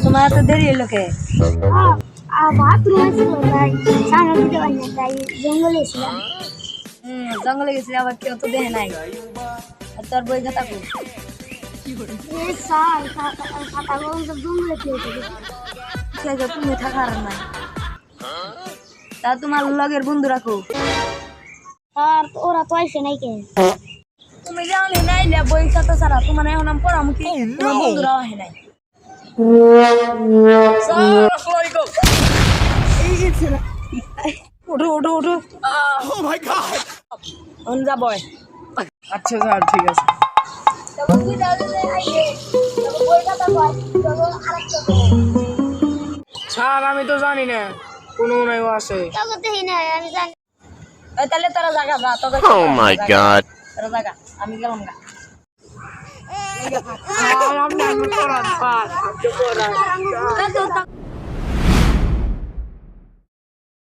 তোমার তো দেরি হলো কে? জঙ্গলে গেছিলি আবার কেউ তো দেখে নাই। আর তোর বই খাতা কই? ঠিক আছে, তুমি থাকার নাই। তা তোমার লগের বন্ধু রাখো। আর ওরা তো আইসে নাই কে? তুমি জানি নাইলে বই খাতা ছাড়া তোমার এখন আমি পড়াম কি? তোমার বন্ধুরাও আহে নাই। উঠো উঠো উঠো। Oh my god! অন যা বয়। আচ্ছা স্যার ঠিক আছে। স্যার আমি তো জানি না কোন মনে আছে। তাহলে তারা জায়গা যা তোকে। Oh my god! তারা জায়গা আমি গেলাম না। স্যার আপনি পড়ান স্যার আপনি পড়ান।